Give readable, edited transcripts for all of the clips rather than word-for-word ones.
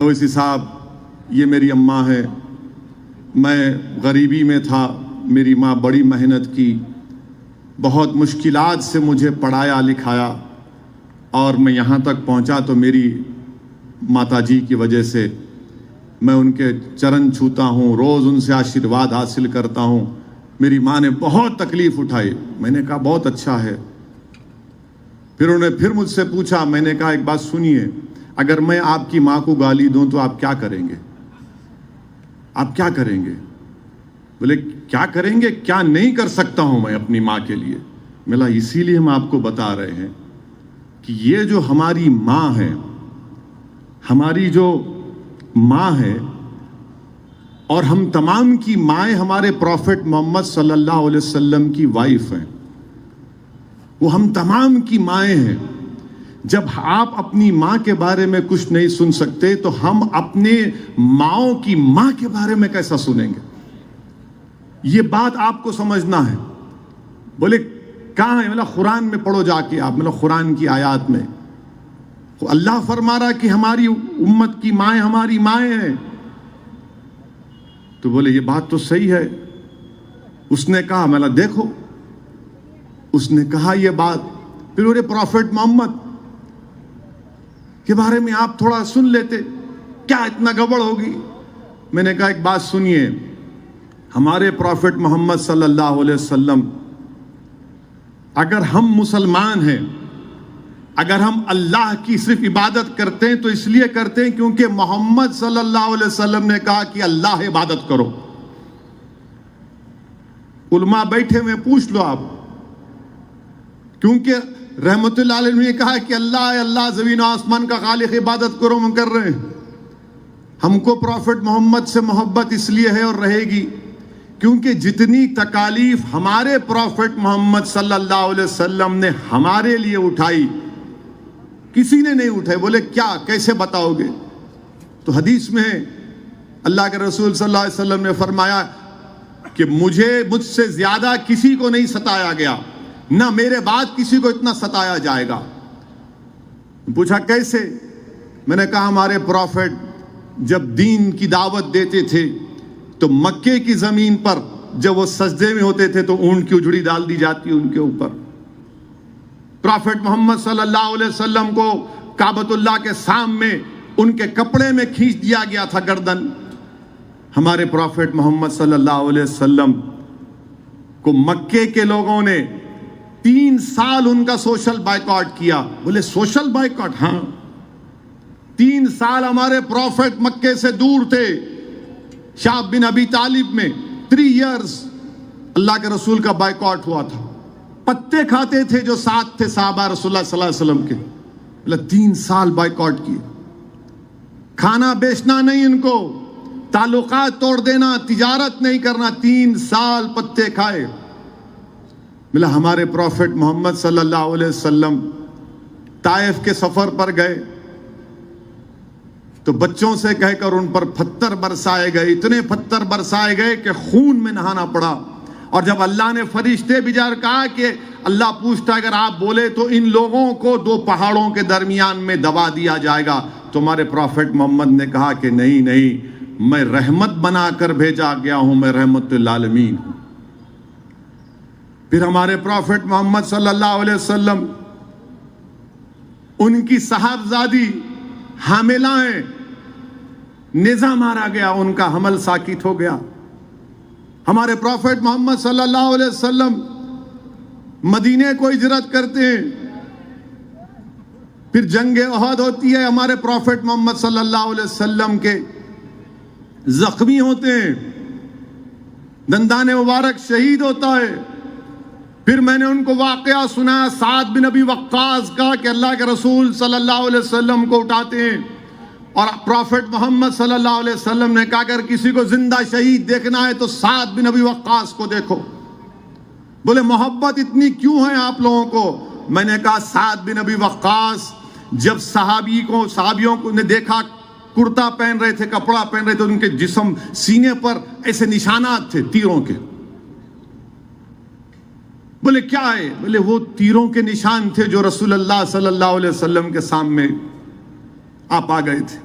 اویسی صاحب یہ میری اماں ہے. میں غریبی میں تھا, میری ماں بڑی محنت کی, بہت مشکلات سے مجھے پڑھایا لکھایا اور میں یہاں تک پہنچا تو میری ماتا جی کی وجہ سے. میں ان کے چرن چھوتا ہوں, روز ان سے آشیرواد حاصل کرتا ہوں. میری ماں نے بہت تکلیف اٹھائی. میں نے کہا بہت اچھا ہے. پھر انہوں نے پھر مجھ سے پوچھا. میں نے کہا ایک بات سنیے, اگر میں آپ کی ماں کو گالی دوں تو آپ کیا کریں گے؟ آپ کیا کریں گے؟ بولے کیا کریں گے؟ کیا نہیں کر سکتا ہوں میں اپنی ماں کے لیے. ملا اسی لیے ہم آپ کو بتا رہے ہیں کہ یہ جو ہماری ماں ہے, ہماری جو ماں ہے, اور ہم تمام کی مائیں ہمارے پروفٹ محمد صلی اللہ علیہ وسلم کی وائف ہیں. وہ ہم تمام کی مائیں ہیں. جب آپ اپنی ماں کے بارے میں کچھ نہیں سن سکتے تو ہم اپنے ماؤں کی ماں کے بارے میں کیسا سنیں گے؟ یہ بات آپ کو سمجھنا ہے. بولے کہاں ہے؟ مطلب قرآن میں پڑھو جا کے آپ, مطلب قرآن کی آیات میں اللہ فرما رہا کہ ہماری امت کی مائیں ہماری مائیں ہیں. تو بولے یہ بات تو صحیح ہے. اس نے کہا, میں دیکھو, اس نے کہا یہ بات. پھر میرے پروفٹ محمد کے بارے میں آپ تھوڑا سن لیتے, کیا اتنا گڑبڑ ہوگی؟ میں نے کہا ایک بات سنیے, ہمارے پروفٹ محمد صلی اللہ علیہ وسلم, اگر ہم مسلمان ہیں, اگر ہم اللہ کی صرف عبادت کرتے ہیں تو اس لیے کرتے ہیں کیونکہ محمد صلی اللہ علیہ وسلم نے کہا کہ اللہ عبادت کرو. علماء بیٹھے ہوئے پوچھ لو آپ, کیونکہ رحمت اللہ علیہ نے کہا کہ اللہ ہے, اللہ زمین و آسمان کا خالق, عبادت کرو, ہم کر رہے ہیں. ہم کو پروفٹ محمد سے محبت اس لیے ہے اور رہے گی کیونکہ جتنی تکالیف ہمارے پروفٹ محمد صلی اللہ علیہ وسلم نے ہمارے لیے اٹھائی کسی نے نہیں اٹھائی. بولے کیا, کیسے بتاؤ گے؟ تو حدیث میں اللہ کے رسول صلی اللہ علیہ وسلم نے فرمایا کہ مجھ سے زیادہ کسی کو نہیں ستایا گیا, نہ میرے بعد کسی کو اتنا ستایا جائے گا. پوچھا کیسے؟ میں نے کہا ہمارے پروفٹ جب دین کی دعوت دیتے تھے تو مکے کی زمین پر جب وہ سجدے میں ہوتے تھے تو اونٹ کی اجڑی ڈال دی جاتی ان کے اوپر. پروفٹ محمد صلی اللہ علیہ وسلم کو کعبۃ اللہ کے سامنے ان کے کپڑے میں کھینچ دیا گیا تھا گردن. ہمارے پروفٹ محمد صلی اللہ علیہ وسلم کو مکے کے لوگوں نے 3 سال ان کا سوشل بائیکاٹ کیا. بولے سوشل بائیکاٹ؟ ہاں, 3 سال ہمارے پروفٹ مکے سے دور تھے. شعب بن ابی طالب میں 3 ایئرز اللہ کے رسول کا بائیکاٹ ہوا تھا. پتے کھاتے تھے جو ساتھ تھے صحابہ رسول اللہ صلی اللہ علیہ وسلم کے. بولے 3 سال بائیکاٹ کیے. کھانا بیچنا نہیں ان کو, تعلقات توڑ دینا, تجارت نہیں کرنا. 3 سال پتے کھائے. ملا ہمارے پروفٹ محمد صلی اللہ علیہ وسلم طائف کے سفر پر گئے تو بچوں سے کہہ کر ان پر پتھر برسائے گئے. اتنے پتھر برسائے گئے کہ خون میں نہانا پڑا. اور جب اللہ نے فرشتے بھیجا کہا کہ اللہ پوچھتا اگر آپ بولے تو ان لوگوں کو 2 پہاڑوں کے درمیان میں دبا دیا جائے گا, تو ہمارے پروفٹ محمد نے کہا کہ نہیں نہیں, میں رحمت بنا کر بھیجا گیا ہوں, میں رحمت للعالمین ہوں. پھر ہمارے پروفٹ محمد صلی اللہ علیہ وسلم, ان کی صاحبزادی حاملہ ہیں, نیزہ مارا گیا, ان کا حمل ساکت ہو گیا. ہمارے پروفٹ محمد صلی اللہ علیہ وسلم مدینے کو ہجرت کرتے ہیں. پھر جنگ احد ہوتی ہے, ہمارے پروفٹ محمد صلی اللہ علیہ وسلم کے زخمی ہوتے ہیں, دندان مبارک شہید ہوتا ہے. پھر میں نے ان کو واقعہ سنایا سعد بن ابی وقاص کا کہ اللہ کے رسول صلی اللہ علیہ وسلم کو اٹھاتے ہیں اور پروفٹ محمد صلی اللہ علیہ وسلم نے کہا اگر کسی کو زندہ شہید دیکھنا ہے تو سعد بن ابی وقاص کو دیکھو. بولے محبت اتنی کیوں ہے آپ لوگوں کو؟ میں نے کہا سعد بن ابی وقاص جب صحابیوں کو نے دیکھا کرتا پہن رہے تھے, کپڑا پہن رہے تھے, ان کے جسم سینے پر ایسے نشانات تھے تیروں کے. بولے کیا ہے؟ بولے وہ تیروں کے نشان تھے جو رسول اللہ صلی اللہ علیہ وسلم کے سامنے آپ آ گئے تھے.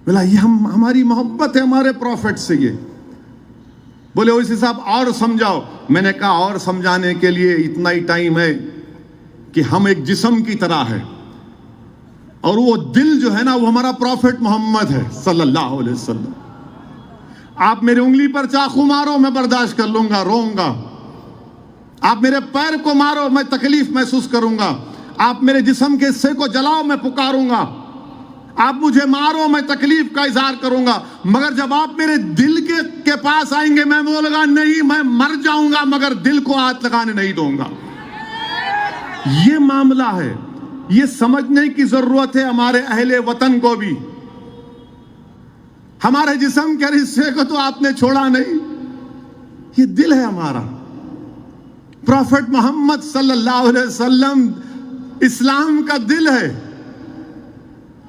بولا یہ ہماری محبت ہے ہمارے پروفٹ سے. یہ بولے اویسی صاحب اور سمجھاؤ. میں نے کہا اور سمجھانے کے لیے اتنا ہی ٹائم ہے کہ ہم ایک جسم کی طرح ہے اور وہ دل جو ہے نا وہ ہمارا پروفٹ محمد ہے صلی اللہ علیہ وسلم. آپ میری انگلی پر چاقو مارو میں برداشت کر لوں گا، روؤں گا. آپ میرے پیر کو مارو میں تکلیف محسوس کروں گا. آپ میرے جسم کے حصے کو جلاؤ میں پکاروں گا. آپ مجھے مارو میں تکلیف کا اظہار کروں گا. مگر جب آپ میرے دل کے پاس آئیں گے میں بولوں گا نہیں میں مر جاؤں گا مگر دل کو ہاتھ لگانے نہیں دوں گا. یہ معاملہ ہے. یہ سمجھنے کی ضرورت ہے ہمارے اہل وطن کو بھی. ہمارے جسم کے حصے کو تو آپ نے چھوڑا نہیں، یہ دل ہے ہمارا. پروفٹ محمد صلی اللہ علیہ وسلم اسلام کا دل ہے.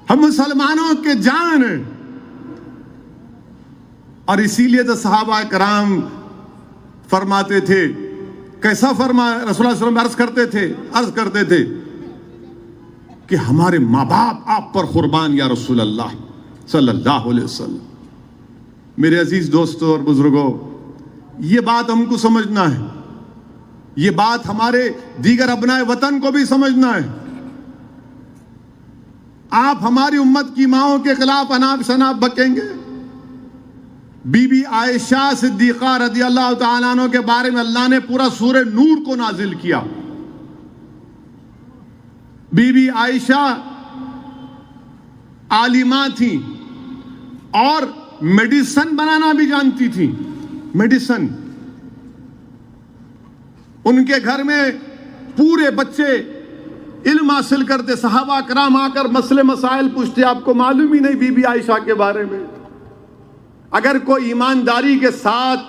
ہم مسلمانوں کے جان ہیں. اور اسی لیے تو صحابہ کرام فرماتے تھے، کیسا فرمایا رسول اللہ صلی اللہ علیہ وسلم عرض کرتے تھے کہ ہمارے ماں باپ آپ پر قربان یا رسول اللہ صلی اللہ علیہ وسلم. میرے عزیز دوستوں اور بزرگوں، یہ بات ہم کو سمجھنا ہے. یہ بات ہمارے دیگر ابناء وطن کو بھی سمجھنا ہے. آپ ہماری امت کی ماؤں کے خلاف اناب شناب بکیں گے. بی بی عائشہ صدیقہ رضی اللہ تعالیٰ عنہ کے بارے میں اللہ نے پورا سورہ نور کو نازل کیا. بی بی عائشہ عالمہ تھی اور میڈیسن بنانا بھی جانتی تھی. میڈیسن ان کے گھر میں پورے بچے علم حاصل کرتے. صحابہ کرام آ کر مسئلے مسائل پوچھتے. آپ کو معلوم ہی نہیں بی بی عائشہ کے بارے میں. اگر کوئی ایمانداری کے ساتھ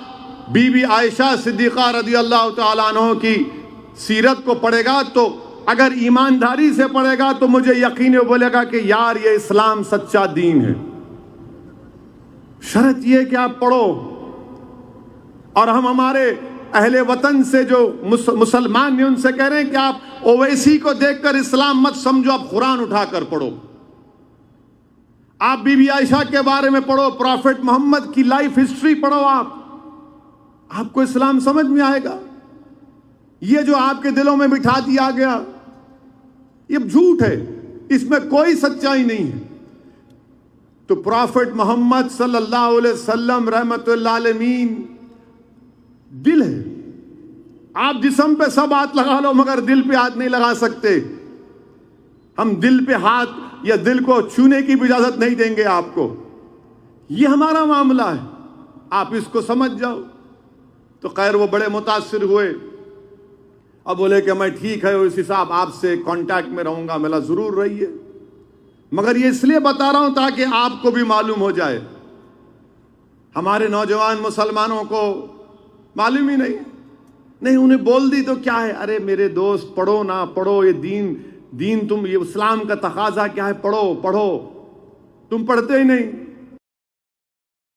بی بی عائشہ صدیقہ رضی اللہ تعالیٰ عنہ کی سیرت کو پڑھے گا تو اگر ایمانداری سے پڑھے گا تو مجھے یقین بولے گا کہ یار یہ اسلام سچا دین ہے. شرط یہ کہ آپ پڑھو. اور ہم ہمارے اہل وطن سے جو مسلمان ہیں ان سے کہہ رہے ہیں کہ آپ اویسی کو دیکھ کر اسلام مت سمجھو، آپ قرآن اٹھا کر پڑھو. آپ بی بی عائشہ کے بارے میں پڑھو، پروفٹ محمد کی لائف ہسٹری پڑھو. آپ کو اسلام سمجھ میں آئے گا. یہ جو آپ کے دلوں میں بٹھا دیا گیا یہ جھوٹ ہے، اس میں کوئی سچائی نہیں ہے. تو پروفٹ محمد صلی اللہ علیہ وسلم رحمت اللہ علیہ دل ہے. آپ جسم پہ سب ہاتھ لگا لو مگر دل پہ ہاتھ نہیں لگا سکتے. ہم دل پہ ہاتھ یا دل کو چھونے کی بھی اجازت نہیں دیں گے آپ کو. یہ ہمارا معاملہ ہے. آپ اس کو سمجھ جاؤ. تو خیر وہ بڑے متاثر ہوئے. اب بولے کہ میں ٹھیک ہے اسی صاحب آپ سے کانٹیکٹ میں رہوں گا. ملا ضرور رہیے، مگر یہ اس لیے بتا رہا ہوں تاکہ آپ کو بھی معلوم ہو جائے. ہمارے نوجوان مسلمانوں کو معلوم ہی نہیں انہیں بول دی تو کیا ہے، ارے میرے دوست پڑھو نہ پڑھو، یہ دین تم یہ اسلام کا تقاضا کیا ہے، پڑھو. تم پڑھتے ہی نہیں.